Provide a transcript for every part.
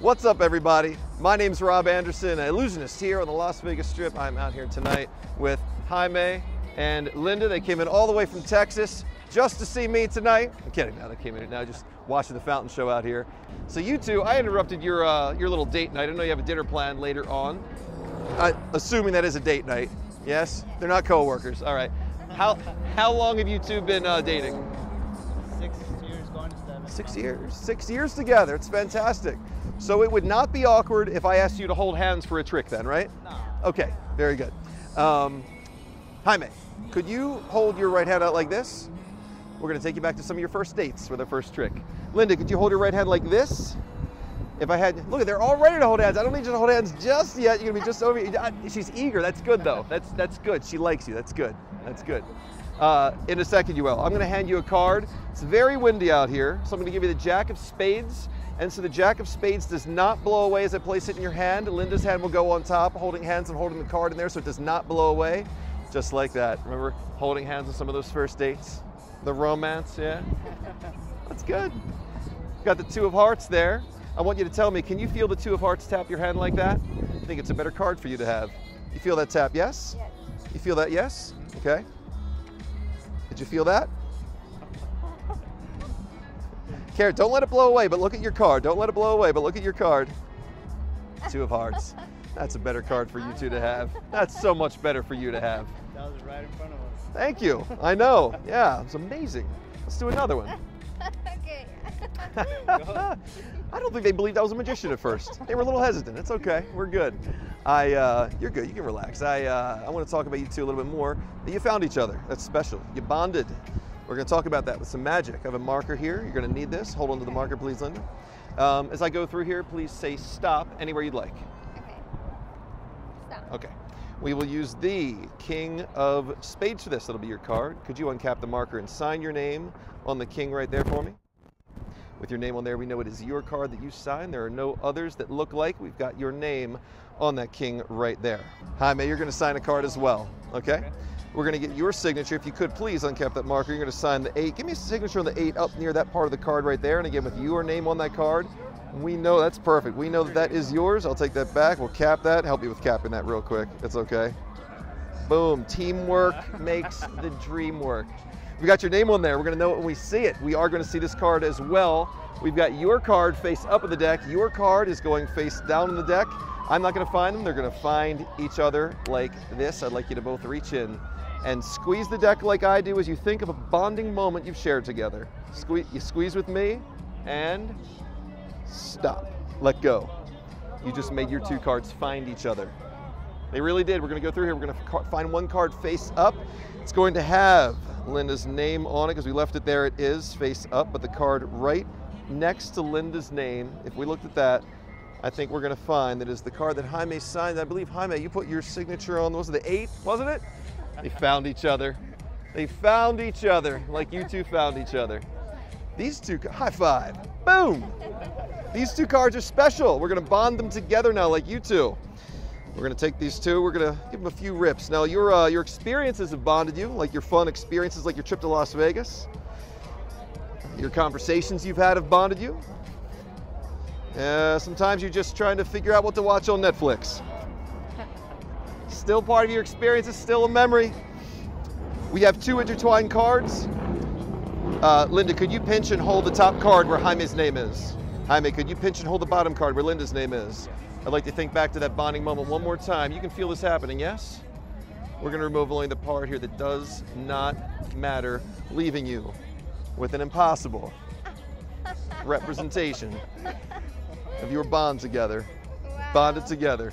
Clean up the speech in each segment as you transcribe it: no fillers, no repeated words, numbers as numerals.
What's up, everybody? My name's Rob Anderson, an illusionist here on the Las Vegas Strip. I'm out here tonight with Jaime and Linda. They came in all the way from Texas just to see me tonight. I'm kidding, now they came in now just watching the fountain show out here. So you two, I interrupted your little date night. I know you have a dinner planned later on. Assuming that is a date night. Yes? They're not co-workers. All right. How long have you two been dating? 6 years, going to 7. 6 years. 6 years together. It's fantastic. So it would not be awkward if I asked you to hold hands for a trick then, right? No. Okay, very good. Jaime, could you hold your right hand out like this? We're going to take you back to some of your first dates for the first trick. Linda, could you hold your right hand like this? If I had, look, they're all ready to hold hands. I don't need you to hold hands just yet. You're going to be just over here. She's eager. That's good, though. That's good. She likes you. That's good. That's good. In a second, you will. I'm going to hand you a card. It's very windy out here, so I'm going to give you the Jack of Spades. And so the Jack of Spades does not blow away as I place it in your hand. Linda's hand will go on top, holding hands and holding the card in there, so it does not blow away. Just like that. Remember holding hands on some of those first dates? The romance, yeah? That's good. Got the Two of Hearts there. I want you to tell me, can you feel the Two of Hearts tap your hand like that? I think it's a better card for you to have. You feel that tap, yes? Yes. You feel that, yes? Okay. Did you feel that? Kara, don't let it blow away, but look at your card. Don't let it blow away, but look at your card. Two of Hearts. That's a better card for you two to have. That's so much better for you to have. That was right in front of us. Thank you. I know. Yeah, it's amazing. Let's do another one. Okay. I don't think they believed I was a magician at first. They were a little hesitant. It's okay. We're good. You're good. You can relax. I want to talk about you two a little bit more. You found each other. That's special. You bonded. We're going to talk about that with some magic. I have a marker here. You're going to need this. Hold on to the marker, please, Linda. As I go through here, please say stop anywhere you'd like. Okay. Stop. Okay. We will use the King of Spades for this. That'll be your card. Could you uncap the marker and sign your name on the king right there for me? With your name on there, we know it is your card that you signed. There are no others that look like. We've got your name on that king right there. Jaime, you're going to sign a card as well, okay? We're going to get your signature. If you could, please uncap that marker. You're going to sign the 8. Give me a signature on the 8 up near that part of the card right there. And again, with your name on that card, we know that's perfect. We know that that is yours. I'll take that back. We'll cap that. Help you with capping that real quick. That's okay. Boom. Teamwork makes the dream work. We got your name on there. We're going to know it when we see it. We are going to see this card as well. We've got your card face up on the deck. Your card is going face down on the deck. I'm not going to find them. They're going to find each other like this. I'd like you to both reach in and squeeze the deck like I do as you think of a bonding moment you've shared together. You squeeze with me and stop. Let go. You just made your two cards find each other. They really did. We're going to go through here. We're going to find one card face up. It's going to have Linda's name on it because we left it there. It is face up, but the card right next to Linda's name, if we looked at that, I think we're going to find that is the card that Jaime signed. I believe, Jaime, you put your signature on, was it the 8, wasn't it? They found each other. They found each other like you two found each other. These two, high five, boom. These two cards are special. We're going to bond them together now like you two. We're going to take these two, we're going to give them a few rips. Now, your experiences have bonded you, like your fun experiences, like your trip to Las Vegas. Your conversations you've had have bonded you. Sometimes you're just trying to figure out what to watch on Netflix. Still part of your experience, it's still a memory. We have 2 intertwined cards. Linda, could you pinch and hold the top card where Jaime's name is? Jaime, could you pinch and hold the bottom card where Linda's name is? I'd like to think back to that bonding moment one more time. You can feel this happening, yes? We're going to remove only the part here that does not matter, leaving you with an impossible representation of your bond together, Wow. bonded together.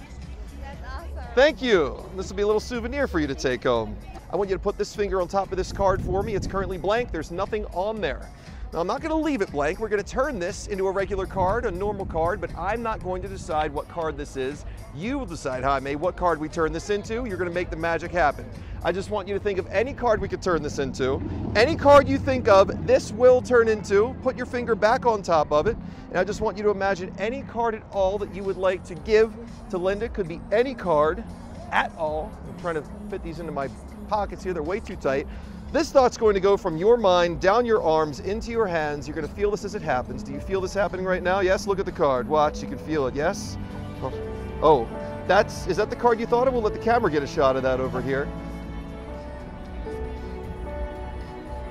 That's awesome. Thank you. This will be a little souvenir for you to take home. I want you to put this finger on top of this card for me. It's currently blank. There's nothing on there. Now, I'm not going to leave it blank. We're going to turn this into a regular card, a normal card, but I'm not going to decide what card this is. You will decide, Jaime, what card we turn this into. You're going to make the magic happen. I just want you to think of any card we could turn this into. Any card you think of, this will turn into. Put your finger back on top of it. And I just want you to imagine any card at all that you would like to give to Linda. Could be any card at all. I'm trying to fit these into my pockets here. They're way too tight. This thought's going to go from your mind down your arms into your hands. You're going to feel this as it happens. Do you feel this happening right now? Yes, look at the card. Watch, you can feel it. Yes? Oh, is that the card you thought of? We'll let the camera get a shot of that over here.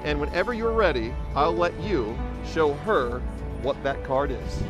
And whenever you're ready, I'll let you show her what that card is.